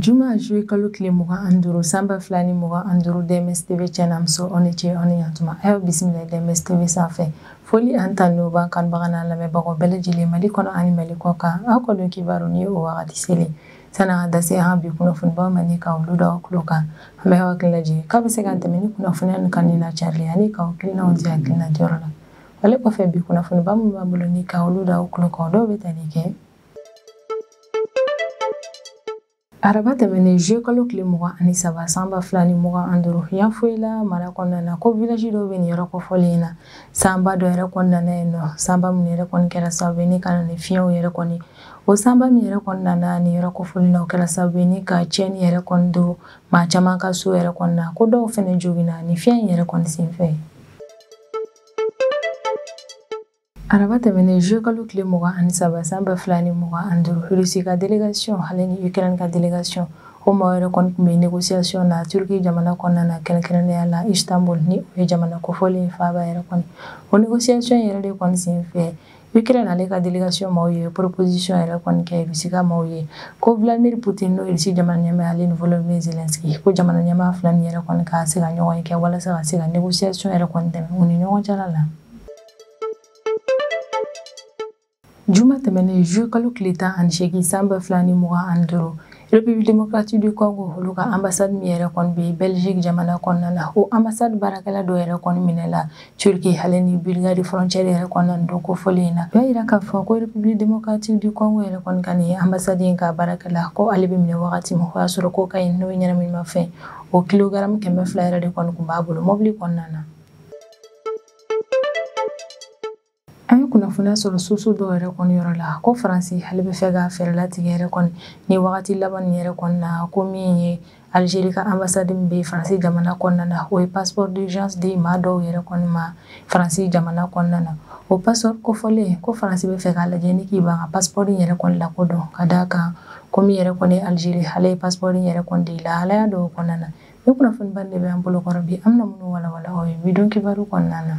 Juma joué kalo kile mugan anduru samba flani mugan anduru DMS-TV chenamso oniche oniyantuma ayo bismillah DMS-TV sanfɛ foli an tannu ban kan bagana lamɛnbagaw bɛɛ lajɛlen Mali kɔnɔ ani Mali kɔ kan aw ka don kibaru ni o wagati seli sana dase an bi kunnafonibaw mani ka olu da kulo kan an bɛ hakili lajɛ k'a bɛ se ka tɛmɛ ni kunnafoniya ninnu kan ni lacarili ani ka hakilinaw di hakilina jɔyɔrɔ la wale kɔfɛ bi kunnafoniba minnu b'an bolo ni ka olu da kulo kan dɔw bɛ tali kɛ Araba tɛmɛnen juillet kalo tile 23 sanba 2025 yan foyila mara kɔnɔna na ko village dɔw bɛ nin yɔrɔ kɔfɔlen na sanba dɔ yɛrɛ kɔnɔna yen nɔ sanba min yɛrɛ kɔni kɛra sababu ni kana ni fiɲɛw yɛrɛ kɔni o sanba min yɛrɛ kɔnɔna na ni yɔrɔ kɔfɔlen na o kɛra sababu ni ka tiɲɛni yɛrɛ kɔni don maa caman ka so yɛrɛ kɔnɔna ko dɔw fɛnɛ joginna ni fiɲɛ in yɛrɛ kɔni senfɛ Araba tɛmɛnen juillet kalo tile 23 sanba 2025 Russie ka délégation ale ni Ukraine ka délégation o maa yɛrɛ kɔni tun bɛ négociation na Turki jamana kɔnɔna na kɛrɛnkɛrɛnnenya la Istanbul ni o ye jamana kofɔlen faaba yɛrɛ kɔni o négociation yɛrɛ de kɔni senfɛ Ukraine ale ka délégation maaw ye proposition yɛrɛ kɔni kɛ Russie ka maaw ye ko Vladimir Poutine n'o Russie jamana ɲɛmaa ale ni Volodymyr Zelensky ko jamana ɲɛmaa fila ni yɛrɛ kɔni ka se ka ɲɔgɔn kɛ walasa ka se ka négociation yɛrɛ kɔni tɛmɛ u ni ɲɔgɔn cɛla la Juma tɛmɛnen juillet kalo tile 18 sanba 2025 République démocratique du Congo olu ka ambassade min yɛrɛ kɔni bɛ Belgique jamana kɔnɔna na o ambassade baarakɛla dɔ yɛrɛ kɔni minɛla Turquie ale ni brigade frontière yɛrɛ kɔnɔna na don kofɔlen na o y'a yira k'a fɔ ko République démocratique du Congo yɛrɛ kɔni ka nin ambassade in ka baarakɛla ko ale bɛ minɛ wagati min o y'a sɔrɔ ko ka ɲi n'o ye ɲɛnaminimafɛn o kilogramme 200 yɛrɛ de kɔni tun b'a bolo mobili kɔnɔna na An ye kunnafoniya sɔrɔ soso dɔw yɛrɛ kɔni yɔrɔ la ko Faransi ale bɛ fɛ ka fɛɛrɛ latigɛ yɛrɛ kɔni ni wagati laban nin yɛrɛ kɔni na ko min ye Algérie ka ambassade min bɛ Faransi jamana kɔnɔna na o ye passeport d'urgence di maa dɔw yɛrɛ kɔni ma Faransi jamana kɔnɔna na o passeport kofɔlen ko Faransi bɛ fɛ k'a lajɛ ni k'i ban ka passeport in yɛrɛ kɔni lakodɔn ka d'a kan ko min yɛrɛ kɔni Algérie ale ye passeport in yɛrɛ kɔni di lahalaya dɔw kɔnɔna na ni kunnafoniba de bɛ an bolo kɔrɔ bi an bɛna minnu walawala aw ye bidon kibaru kɔnɔna na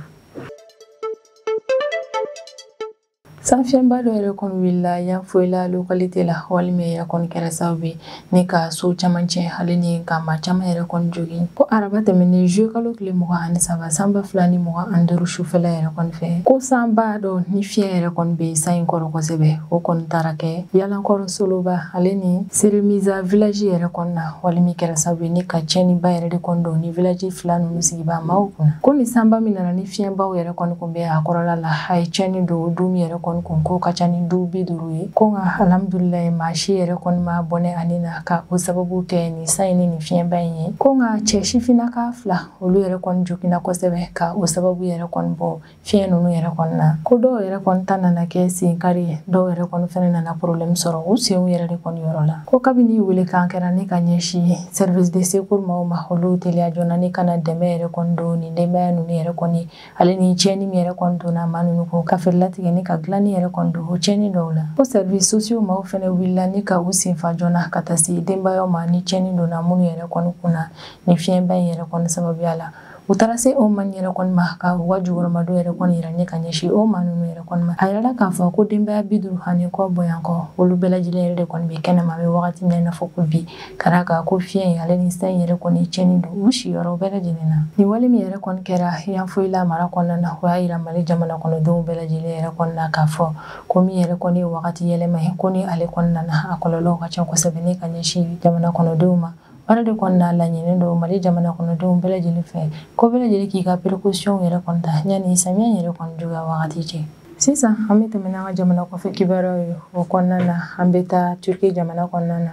Sanfiyɛnba dɔ yɛrɛ kɔni wulila yan foyila localité la walima yɛrɛ kɔni kɛra sababu ye ni ka so caman tiɲɛ ale ni ka maa caman yɛrɛ kɔni jogin ko araba tɛmɛnen juillet kalo tile 23 sanba 2025 sufɛla yɛrɛ kɔni fɛ ko sanba dɔ ni fiɲɛ yɛrɛ kɔni bɛ san in kɔrɔ kosɛbɛ o kɔni taara kɛ yalankɔrɔ soloba ale ni Seremiza village yɛrɛ kɔni na walima kɛra sababu ye ni ka tiɲɛniba yɛrɛ de kɔni don ni village fila ninnu sigibaa maaw kunna ko ni sanba min nana ni fiɲɛbaw yɛrɛ kɔni kun bɛ a kɔrɔla la a ye tiɲɛni don o du min yɛrɛ kɔni kun ko ka ca ni du 50 ye ko nka alhamdulilayi maa si yɛrɛ kɔni ma bɔnɛ ani na ka o sababu kɛ nin san in ni nin fiɲɛba in ye ko nka cɛ sifinnaka fila olu yɛrɛ kɔni joginna kosɛbɛ ka o sababu yɛrɛ kɔni bɔ fiɲɛ ninnu yɛrɛ kɔni na ko dɔw yɛrɛ kɔni ta nana kɛ senkari ye dɔw yɛrɛ kɔni fɛnɛ nana problème sɔrɔ u senw yɛrɛ de kɔni yɔrɔ la ko kabini wele kan kɛra ne ka ɲɛsin service de secours maaw ma olu teliya joona ne kana dɛmɛ yɛrɛ kɔni don nin denbaya ninnu yɛrɛ kɔni ale ni tiɲɛni min yɛrɛ kɔni donna maa ninnu ko ka fɛɛrɛ latigɛ ni ka dilanni yɛrɛ kɔni don o tiɲɛni dɔw la ko service sociaux maaw fɛnɛ wulila ni ka u senfa joona ka taa se denbayaw ma ni tiɲɛni donna minnu yɛrɛ kɔni kunna ni fiɲɛba in yɛrɛ kɔni sababuya la u taara se o maa yɛrɛ kɔni ma ka u ka jukɔrɔmadon yɛrɛ kɔni yira ne ka ɲɛsin o maa ninnu yɛrɛ kɔni ma a yirala k'a fɔ ko denbaya 50 ani kɔ bɔɲankɔ olu bɛɛ lajɛlen yɛrɛ de kɔni bɛ kɛnɛma bɛ wagati min na i n'a fɔ ko bi ka d'a kan ko fiɲɛ ale ni san yɛrɛ kɔni tiɲɛni don u siyɔrɔ bɛɛ lajɛlen na nin wale min yɛrɛ kɔni kɛra yan foyila mara kɔnɔna na o y'a yira Mali jamana kɔnɔdenw bɛɛ lajɛlen yɛrɛ kɔni na k'a fɔ ko min yɛrɛ kɔni ye wagati yɛlɛma ye ko ni ale kɔni nana a kɔlɔlɔw ka ca kosɛbɛ ne ka ɲɛsin jamana kɔnɔdenw ma baara de kɔni n'a laɲini don Mali jamana kɔnɔdenw bɛɛ lajɛlen fɛ ko bɛɛ lajɛlen k'i ka précaution yɛrɛ kɔni ta yanni samiya yɛrɛ kɔni juguya wagati cɛ sisan an bɛ tɛmɛ n'an ka jamana kɔfɛ kibaruyaw ye o kɔnɔna na an bɛ taa Turki jamana kɔnɔna na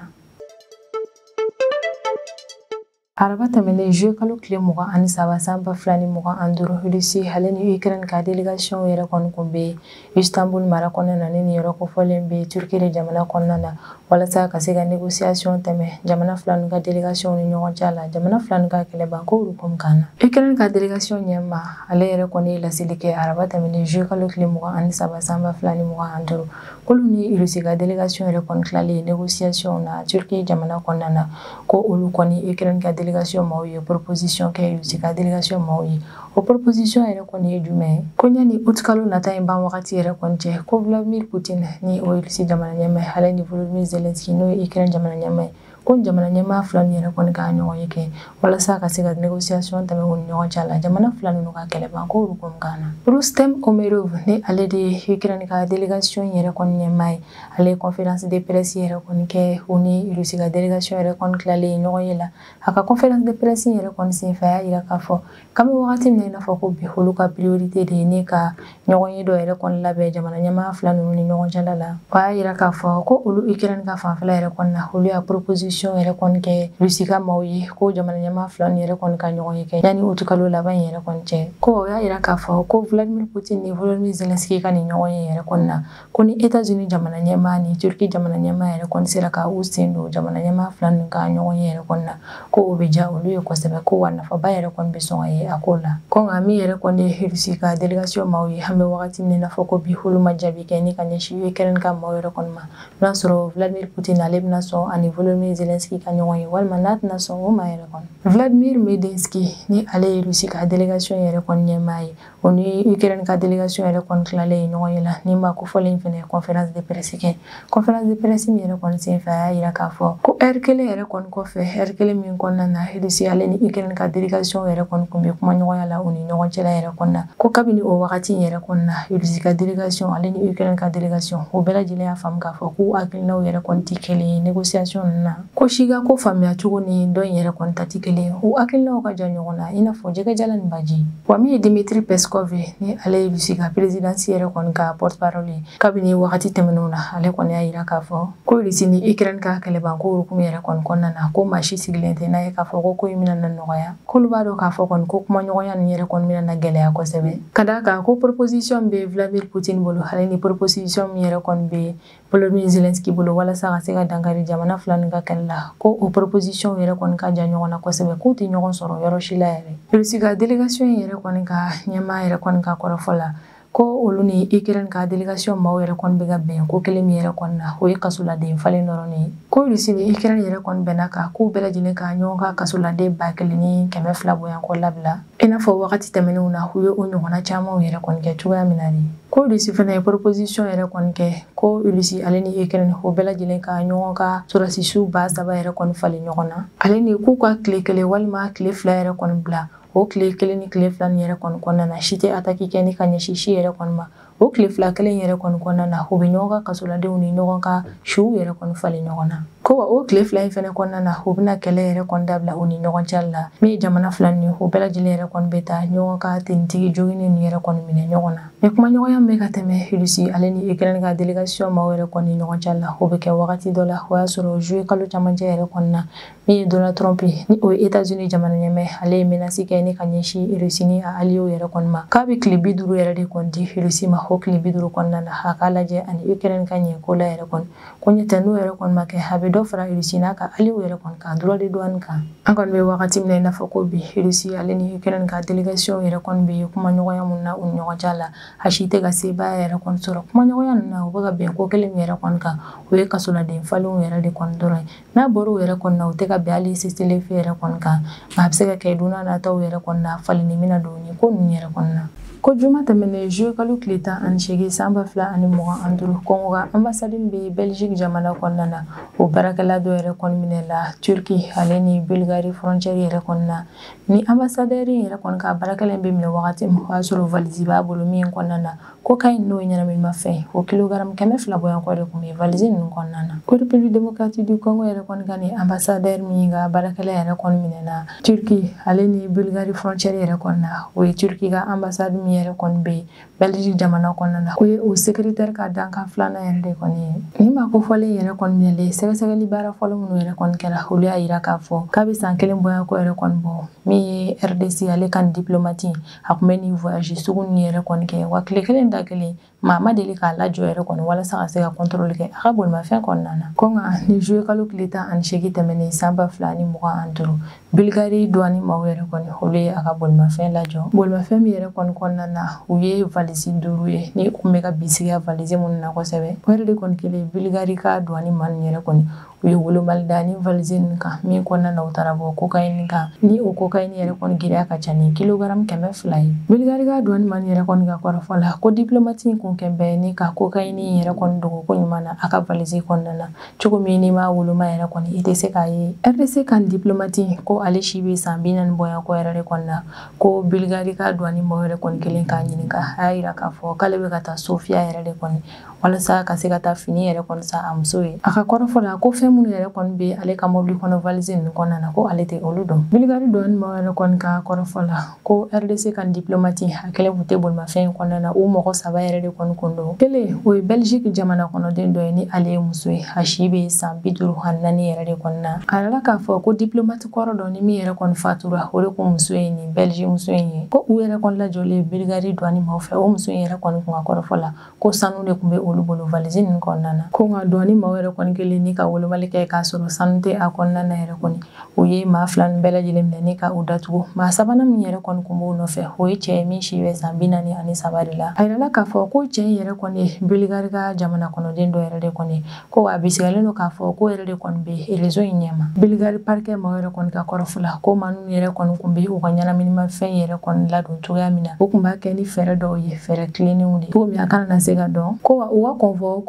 Araba tɛmɛnen juillet kalo tile 23 sanba 2025 Russie ale ni Ukraine ka délégation yɛrɛ kɔni kun bɛ Istanbul mara kɔnɔna na ni yɔrɔ kofɔlen bɛ Turki de jamana kɔnɔna na walasa ka se ka négociation tɛmɛ jamana fila ninnu ka délégation ni ɲɔgɔn cɛ la jamana fila ninnu ka kɛlɛban ko olu kɔni kan na Ukraine ka délégation ɲɛmaa ale yɛrɛ kɔni ye laseli kɛ araba tɛmɛnen juillet kalo tile 23 sanba 2025 k'olu ni Russie ka délégation yɛrɛ kɔni tilalen négociation na Turki jamana kɔnɔna na ko olu kɔni Ukraine ka délégation maaw ye proposition kɛ Russie ka délégation maaw ye o proposition yɛrɛ kɔni ye jumɛn ye ko ɲani août kalo nata in ban wagati yɛrɛ kɔni cɛ ko Vladimir Poutine ni o ye Russie jamana ɲɛmaa ale ni Volodymyr Zelensky n'o ye Ukraine jamana ɲɛmaa ye ko jamana ɲɛmaa fila ni yɛrɛ kɔni ka ɲɔgɔn ye kɛ walasa ka se ka négociation tɛmɛ u ni ɲɔgɔn cɛ la jamana fila ninnu ka kɛlɛban ko olu kɔni kana Rustem Umerov ni ale de ye Ukraine ka délégation yɛrɛ kɔni ɲɛmaa ye ale conférence de presse yɛrɛ kɔni kɛ u ni Russie ka délégation yɛrɛ kɔni tilalen ɲɔgɔn ye la a ka conférence de presse yɛrɛ kɔni senfɛ a y'a yira k'a fɔ kami wagati min na i n'a fɔ ko bi olu ka priorité de ye ne ka ɲɔgɔn ye dɔ yɛrɛ kɔni labɛn jamana ɲɛmaa fila ninnu ni ɲɔgɔn cɛla la o y'a yira k'a fɔ ko olu Ukraine ka fanfɛla yɛrɛ kɔni na olu y'a proposition yɛrɛ kɔni kɛ Russie ka maaw ye ko jamana ɲɛmaa fila ni yɛrɛ kɔni ka ɲɔgɔn ye kɛ yanni utu kalo laban yɛrɛ kɔni cɛ ko o y'a yira k'a fɔ ko Vladimir Putin ni Volodymyr Zelensky ka ni ɲɔgɔn ye yɛrɛ kɔni na ko ni États-Unis jamana ɲɛmaa ni Turquie jamana ɲɛmaa yɛrɛ kɔni sera ka u sen don jamana ɲɛmaa fila ninnu ka ɲɔgɔn ye yɛrɛ kɔni na ko o bɛ diya olu ye kosɛbɛ ko wa nafaba yɛrɛ kɔni bɛ sɔn ka ye a ko la ko nka min yɛrɛ kɔni ye Russie ka délégation maaw ye an bɛ wagati min na i n'a fɔ ko bi olu ma jaabi kɛ ni ka ɲɛsin Ukraine ka maaw yɛrɛ kɔni ma n'a sɔrɔ Vladimir Putin ale bɛna sɔn ani Volodymyr Zelensky ka ɲɔgɔn ye walima n'a tɛna sɔn o ma yɛrɛ kɔni Vladimir Medinsky ni ale ye Russie ka délégation yɛrɛ kɔni ɲɛmaa ye o ni Ukraine ka délégation yɛrɛ kɔni tilalen ɲɔgɔn ye la ni ma ko fɔlen fɛnɛ conférence de presse kɛ conférence de presse min yɛrɛ kɔni senfɛ a y'a yira k'a fɔ ko heure kelen yɛrɛ kɔni kɔfɛ heure kelen min kɔnɔna na Russie ale ni Ukraine ka délégation yɛrɛ kɔni kun bɛ kuma ɲɔgɔnya la u ni ɲɔgɔn cɛla yɛrɛ kɔni na ko kabini o wagati yɛrɛ kɔni na Russie ka délégation ale ni Ukraine ka délégation o bɛɛ lajɛlen y'a faamu k'a fɔ k'u hakilinaw yɛrɛ kɔni tɛ kelen ye négociation ninnu na ko si ka ko faamuya cogo ni dɔ in yɛrɛ kɔni ta tɛ kelen ye u hakilinaw ka jan ɲɔgɔn na i n'a fɔ jɛgɛjala ni baji wa min ye Dmitry Peskov ye ni ale ye Russie ka présidence yɛrɛ kɔni ka porte-parole ye kabini wagati tɛmɛnenw na ale kɔni y'a yira k'a fɔ ko Russie ni Ukraine ka kɛlɛban ko hukumu yɛrɛ kɔni kɔnɔna na ko maa si sigilen tɛ n'a ye k'a fɔ ko in bɛna na nɔgɔya k'olu b'a dɔn k'a fɔ kɔni ko kuma ɲɔgɔnya nin yɛrɛ kɔni bɛna na gɛlɛya kosɛbɛ ka d'a kan ko proposition bɛ Vladimir Putin bolo ale ni proposition min yɛrɛ kɔni bɛ Volodymyr Zelensky bolo walasa ka se ka dankari jamana fila nin ka kɛlɛ la ko o proposition yɛrɛ kɔni ka jan ɲɔgɔn na kosɛbɛ k'u tɛ ɲɔgɔn sɔrɔ yɔrɔ si la yɛrɛ Russie ka délégation yɛrɛ kɔni ka ɲɛmaa yɛrɛ kɔni ka kɔrɔfɔ la ko olu ni Ukraine ka délégation maaw yɛrɛ kɔni bɛ ka bɛn ko kelen min yɛrɛ kɔni na o ye kasoladen falen dɔrɔn ye ko Russie ni Ukraine yɛrɛ kɔni bɛnna kan k'u bɛɛ lajɛlen ka ɲɔgɔn ka kasoladen 1,200 bɔɲɔgɔnko labila i n'a fɔ wagati tɛmɛnenw na u ye o ɲɔgɔnna camanw yɛrɛ kɔni kɛ cogoya min na de ko Russie fana ye proposition yɛrɛ kɔni kɛ ko Russie ale ni Ukraine o bɛɛ lajɛlen ka ɲɔgɔn ka sɔrɔdasiw 3,000 yɛrɛ kɔni falen ɲɔgɔn na ale ni k'u ka tile kelen walima tile 2 yɛrɛ kɔni bila o tile kelen ni tile 2 ni yɛrɛ kɔni kɔnɔna na si tɛ attaque kɛ ni ka ɲɛsin si yɛrɛ kɔni ma o tile 2 kelen yɛrɛ kɔni kɔnɔna na u bɛ ɲɔgɔn ka kasoladenw ni ɲɔgɔn ka siw yɛrɛ kɔni falen ɲɔgɔn na ko wa o tile 2 in fɛnɛ kɔnɔna na u bɛna kɛlɛ yɛrɛ kɔni dabila u ni ɲɔgɔn cɛ la min ye jamana fila ni o bɛɛ lajɛlen yɛrɛ kɔni bɛ taa ɲɔgɔn ka tenitigi jogini ni yɛrɛ kɔni minɛ ɲɔgɔn na ni kuma ɲɔgɔnya bɛ ka tɛmɛ Russie ale ni Ukraine ka délégation maaw yɛrɛ kɔni ɲɔgɔn cɛ la o bɛ kɛ wagati dɔ la o y'a sɔrɔ juillet kalo camancɛ yɛrɛ kɔni na min ye Donald Trump ye ni o ye États-Unis jamana ɲɛmɛ ale ye menace kɛ ni ka ɲɛsin Russie ni a alliés yɛrɛ kɔni ma k'a bɛ tile 50 yɛrɛ de kɔni di Russie ma o tile 50 kɔnɔna na a k'a lajɛ ani Ukraine ka ɲɛ ko la yɛrɛ kɔni ko ɲɛtɛ n'o yɛrɛ kɔni ma kɛ a bɛ dɔ fara Russie n'a ka alliés yɛrɛ kɔni kan droit de douane kan an kɔni bɛ wagati min na i n'a fɔ ko bi Russie ale ni Ukraine ka délégation yɛrɛ kɔni bɛ kuma ɲɔgɔnya mun na u ni ɲɔgɔn cɛ la a si tɛ ka sebaaya yɛrɛ kɔni sɔrɔ kuma ɲɔgɔnya ninnu na u bɛ ka bɛn ko kelen min yɛrɛ kɔni kan o ye kasoladen falenw yɛrɛ de kɔni dɔrɔn ye n'a bɔra o yɛrɛ kɔni na u tɛ ka bɛn hali cessez-le-feu yɛrɛ kɔni kan nka a bɛ se ka kɛ don n'a nataw yɛrɛ kɔni na falenni bɛna don ni ko ninnu yɛrɛ kɔni na ko juma tɛmɛnen juillet kalo tile 18 san 2025 Congo ka ambassade bɛ Belgique jamana kɔnɔna na o baarakɛla dɔ yɛrɛ kɔni minɛ la Turquie ale ni Bulgarie frontière yɛrɛ kɔni na ni ambassadeur yɛrɛ kɔni ka baarakɛla bɛ minɛ wagati min o y'a sɔrɔ valise b'a bolo min kɔnɔna na ko ka ɲi n'o ye ɲɛnaminimafɛn o kilogramme 100 bɔɲɔgɔnko de tun bɛ valise ninnu kɔnɔna na ko République démocratique du Congo yɛrɛ kɔni ka ni ambassadeur min ka baarakɛla yɛrɛ kɔni minɛ na Turquie ale ni Bulgarie frontière yɛrɛ kɔni na o ye Turquie ka ambassade min yɛrɛ kɔni bɛ Belgique jamana kɔnɔna na o ye o secrétaire ka dankan filanan yɛrɛ de kɔni ye ni ma ko fɔlen yɛrɛ kɔni minɛlen sɛgɛsɛgɛli baara fɔlɔ minnu yɛrɛ kɔni kɛra olu y'a yira k'a fɔ k'a bɛ san 1 bɔɲɔgɔnko yɛrɛ kɔni bɔ min ye RDC ale ka ni diplomate a tun bɛ ni voyage sugu ni yɛrɛ kɔni kɛ wa tile kelen da kelen maa ma deli k'a lajɔ yɛrɛ kɔni walasa ka se ka contrôle kɛ a ka bolimafɛn kɔnɔna na ko nka ni juillet kalo tile 18 tɛmɛnen san 2025 Bulgarie douane maaw yɛrɛ kɔni olu ye a ka bolimafɛn lajɔ bolimafɛn min yɛrɛ kɔni kɔnɔna na u ye valise 5 ye ni u tun bɛ ka bisigiya valise minnu na kosɛbɛ o yɛrɛ de kɔni kelen Bulgarie ka douane maa ninnu yɛrɛ kɔni u ye wolomali da ni valise ninnu kan min kɔnɔna na u taara bɔ cocaïne kan ni o cocaïne yɛrɛ kɔni giriya ka ca ni kilogramme 200 ye Bulgarie ka douane maa ninnu yɛrɛ kɔni ka kɔrɔfɔ la ko diplomate kun kun kɛnbɛn ni ka cocaïne yɛrɛ kɔni dogo ko ɲuman na a ka valise kɔnɔna na cogo min n'i m'a woloma yɛrɛ kɔni i tɛ se k'a ye. RDC kan diplomate ko ale si bɛ san 40 bɔɲa ko yɛrɛ de kɔnɔna na ko Bulgarie ka douane mɔgɔ yɛrɛ kɔni kelen k'a ɲininka a y'a yira k'a fɔ k'ale bɛ ka taa Sofia yɛrɛ de kɔni walasa ka se ka taa fini yɛrɛ kɔni san a muso ye. A ka kɔrɔfɔ la ko fɛn minnu yɛrɛ kɔni bɛ ale ka mobili kɔnɔ valise ninnu kɔnɔna na ko ale tɛ olu dɔn. Bulgarie douane mɔgɔ yɛrɛ kɔni ka kɔrɔfɔ la ko RDC kan diplomate a kelen tun tɛ bolimafɛn in kɔnɔna na u mɔgɔ 3 yɛrɛ de kɔni kun don. Kelen o ye Belgique jamana kɔnɔden dɔ ye ni ale ye muso ye a si bɛ san 54 yɛrɛ de kɔnɔna na. A yɛrɛ k'a fɔ ko diplomate kɔrɔ dɔ ni min yɛrɛ kɔni fatura o de kun muso ye nin Belgique muso in ye ko u yɛrɛ kɔni lajɔlen Bulgarie douane mɔgɔ fɛ o muso in yɛrɛ kɔni kun ka kɔrɔfɔ la ko sanu de kun bɛ olu bolo valise ninnu kɔnɔna na ko nka douane mɔgɔ yɛrɛ kɔni kelen ni ka wolomali kɛ k'a sɔrɔ sanu tɛ a kɔnɔna na yɛrɛ kɔni u ye maa 2 nin bɛɛ lajɛlen minɛ ni ka u datugu. Maa 3nan min yɛrɛ kɔni kun b'o nɔfɛ o ye cɛ ye min si bɛ san 43 de la. A yirala k'a fɔ ko cɛ in yɛrɛ kɔni ye Bulgarie ka jamana kɔnɔden dɔ yɛrɛ de kɔni ko a bisigalen don k'a fɔ ko yɛrɛ de kɔni bɛ réseau in ɲɛma. Bulgarie parquet mɔgɔ yɛrɛ kɔni ka kɔrɔfɔ la ko maa ninnu yɛrɛ kɔni kun bɛ u ka ɲɛnaminimafɛn yɛrɛ kɔni ladon cogoya min na o kun b'a kɛ ni fɛɛrɛ dɔw ye fɛɛrɛ tilennenw de cogo min a kana na se ka dɔn ko wa u ka convoi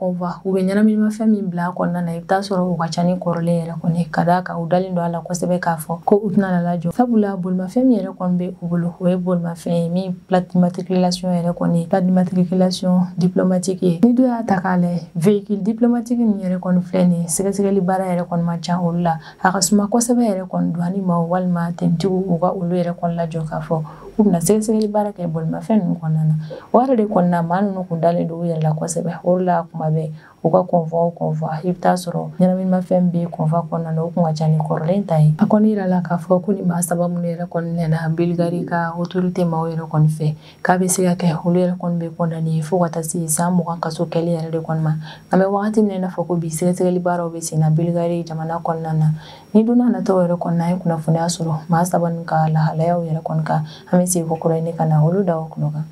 u bɛ ɲɛnaminimafɛn min bila a kɔnɔna na i bɛ taa sɔrɔ u ka ca ni kɔrɔlen yɛrɛ kɔni ka d'a kan u dalen don a la kosɛbɛ k'a fɔ ko u tɛna na lajɔ sabula bolimafɛn min yɛrɛ kɔni bɛ u bolo o ye bolimafɛn ye min plate d'immatriculation yɛrɛ kɔni plate d'immatriculation diplomatique ye ni dun y'a ta k'a lajɛ véhicule diplomatique min yɛrɛ kɔni filɛ nin ye sɛgɛsɛgɛli baara yɛrɛ kɔni man ca olu la a ka suma kosɛbɛ yɛrɛ kɔni douane ma walima tenitigiw u ka olu yɛrɛ kɔni lajɔ k'a fɔ u bɛna sɛgɛsɛgɛli baara kɛ bolimafɛn ninnu kɔnɔna na o yɛrɛ de kɔnɔna na maa ninnu kun dalen don u yɛrɛ la kosɛbɛ o de la kuma bɛɛ u ka convoi i bɛ taa sɔrɔ ɲɛnaminimafɛn bɛ convoi kɔnɔna na o kun ka ca ni kɔrɔlen ta ye a kɔni yirala k'a fɔ ko ni maa 3 minnu yɛrɛ kɔni nana Bulgarie ka autorité maaw yɛrɛ kɔni fɛ k'a bɛ se ka kɛ olu yɛrɛ kɔni bɛ condamné fo ka taa se san 20 kaso kɛli yɛrɛ de kɔni ma an bɛ wagati min na i n'a fɔ ko bi sɛgɛsɛgɛli baaraw bɛ sen na Bulgarie jamana kɔnɔna na ni don n'a nataw yɛrɛ kɔni an ye kunnafoniya sɔrɔ maa 3 ninnu ka lahalayaw yɛrɛ kɔni kan an bɛ segin ko kura ye ne ka na olu da o kulo kan.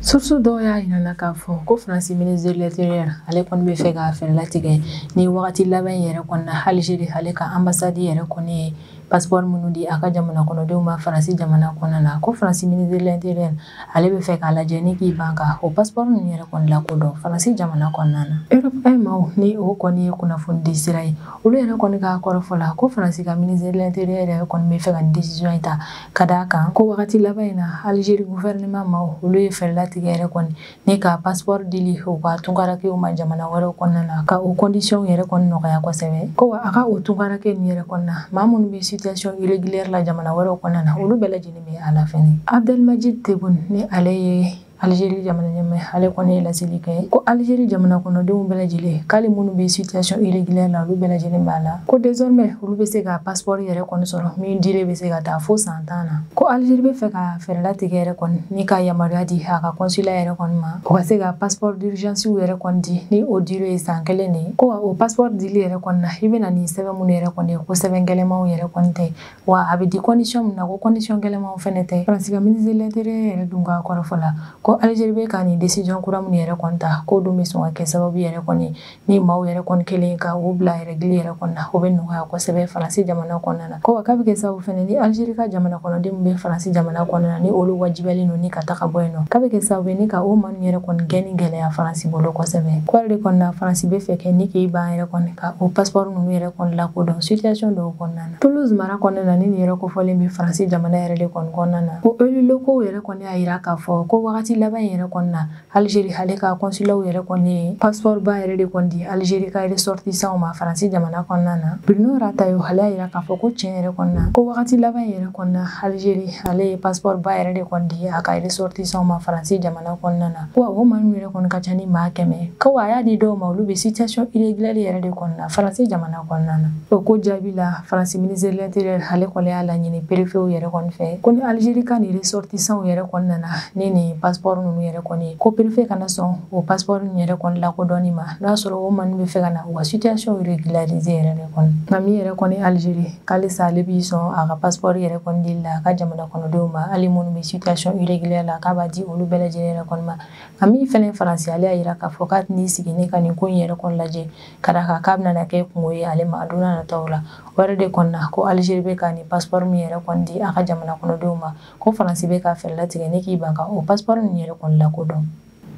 Source dɔw y'a yirana k'a fɔ ko France ministre de l'Intérieur ale kɔni bɛ fɛ ka fɛɛrɛ latigɛ ni wagati laban yɛrɛ kɔni na Algérie ale ka ambassade yɛrɛ kɔni ye passeport minnu di a ka jamana kɔnɔdenw ma France jamana kɔnɔna na ko France ministre de l'Intérieur ale bɛ fɛ k'a lajɛ ni k'i ban ka o passeport ninnu yɛrɛ kɔni lakodɔn France jamana kɔnɔna na. Europe maaw ni o kɔni ye kunnafoni di sira ye olu yɛrɛ kɔni ka kɔrɔfɔ la ko France ka ministre de l'Intérieur yɛrɛ kɔni bɛ fɛ ka nin décision in ta ka d'a kan ko wagati laban in na Algérie gouvernement maaw olu ye fɛɛrɛ latigɛ yɛrɛ kɔni ni ka passeport dili u ka tunkarakew ma jamana wɛrɛw kɔnɔna na ka o condition yɛrɛ kɔni nɔgɔya kosɛbɛ ko wa a ka o tunkarake nin yɛrɛ kɔnɔna maa minnu bɛ situation irrégulière la jamana wɛrɛw kɔnɔna na olu bɛɛ lajɛlen bɛ a la fɛnɛ. Abdelmajid Tebboune ni ale ye Algérie jamana ɲɛmaa ale kɔni ye laseli kɛ ko Algérie jamana kɔnɔdenw bɛɛ lajɛlen k'ale minnu bɛ situation irrégulière la olu bɛɛ lajɛlen b'a la ko désormais olu bɛ se ka passeport yɛrɛ kɔni sɔrɔ min dire bɛ se ka taa fo san 10 na ko Algérie bɛ fɛ ka fɛɛrɛ latigɛ yɛrɛ kɔni ni ka yamaruya di a ka consulat yɛrɛ kɔni ma o ka se ka passeport d'urgence yɛrɛ kɔni di ni o dire ye san 1 de ye ko o passeport dili yɛrɛ kɔni na i bɛ na ni sɛbɛn minnu yɛrɛ kɔni ye ko sɛbɛn gɛlɛnmanw yɛrɛ kɔni tɛ wa a bɛ di condition min na ko condition gɛlɛnmanw fɛnɛ tɛ France ka ministre de l'Intérieur yɛrɛ dun ka kɔrɔfɔ la ko Algérie bɛ ka nin décision kura min yɛrɛ kɔni ta ko dun bɛ sɔn ka kɛ sababu yɛrɛ kɔni ni maaw yɛrɛ kɔni kelen ka o bila règle yɛrɛ kɔni na o bɛ nɔgɔya kosɛbɛ France jamana kɔnɔna na ko k'a bɛ kɛ sababu fɛnɛ ni Algérie ka jamana kɔnɔdenw bɛ France jamana kɔnɔna na ni olu wajibiyalen don ni ka taga bɔ yen nɔ k'a bɛ kɛ sababu ye ni ka o maa ninnu yɛrɛ kɔni gɛnni gɛlɛya France bolo kosɛbɛ ko ale de kɔni na France bɛ fɛ kɛ ni k'i ban yɛrɛ kɔni ka o passeport ninnu yɛrɛ kɔni lakodɔn situation dɔw kɔnɔna na Toulouse mara kɔnɔna na ni nin yɛrɛ kofɔlen bɛ France jamana yɛrɛ de kɔni kɔnɔna na ko élus locaux yɛrɛ kɔni y'a yira k'a fɔ ko wagati laban yɛrɛ kɔni na Algérie ale ka consulat yɛrɛ kɔni ye passeport ba yɛrɛ de kɔni di Algérie ka ressortissants ma France jamana kɔnɔna na Bruno Rataillot ale y'a yira k'a fɔ ko tiɲɛ yɛrɛ kɔni na ko wagati laban yɛrɛ kɔni na Algérie ale ye passeport ba yɛrɛ de kɔni di a ka ressortissants ma France jamana kɔnɔna na ko o maa ninnu yɛrɛ kɔni ka ca ni maa 100 ko a y'a di dɔw ma olu bɛ situation irrégulière yɛrɛ de kɔni na France jamana kɔnɔna na o ko jaabi la France ministre de l'Intérieur ale kɔni y'a laɲini préfet yɛrɛ kɔni fɛ ko ni Algérie ka nin ressortissants yɛrɛ kɔni nana ni nin passeport ninnu yɛrɛ kɔni ko préfet kana sɔn o passeport ninnu yɛrɛ kɔni lakodɔnni ma n'a y'a sɔrɔ o maa ninnu bɛ fɛ ka na u ka situation régulariser yɛrɛ de kɔni nka min yɛrɛ kɔni Algérie k'ale sa ale b'i sɔn a ka passeport yɛrɛ kɔni dili la a ka jamana kɔnɔdenw ma hali minnu bɛ situation irrégulière la k'a b'a di olu bɛɛ lajɛlen yɛrɛ kɔni ma nka min fɛnɛ France ale y'a yira k'a fɔ k'a tɛn'i sigi ne ka nin ko in yɛrɛ kɔni lajɛ ka d'a kan k'a bɛna kɛ kungo ye ale ma a don n'a nataw la o yɛrɛ de kɔni na ko Algérie bɛ ka nin passeport min yɛrɛ kɔni di a ka jamana kɔnɔdenw ma ko France bɛ ka fɛɛrɛ latigɛ ne k'i ban ka o passeport ninnu yɛrɛ kɔni lakodɔn.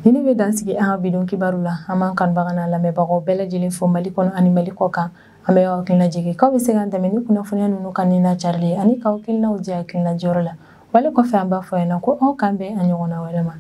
Ni be dansigi an bidon kibaru la aman kan bagana la mebago bela jilin fo mali kono ani mali ko kan ambe wakilna jigi ka be se kan tame ni kunnafoniya nunu kan ni na charlie ani ka wakilna uji akilna joro la wale ko fe amba fo ena ko o kan be anyona wele ma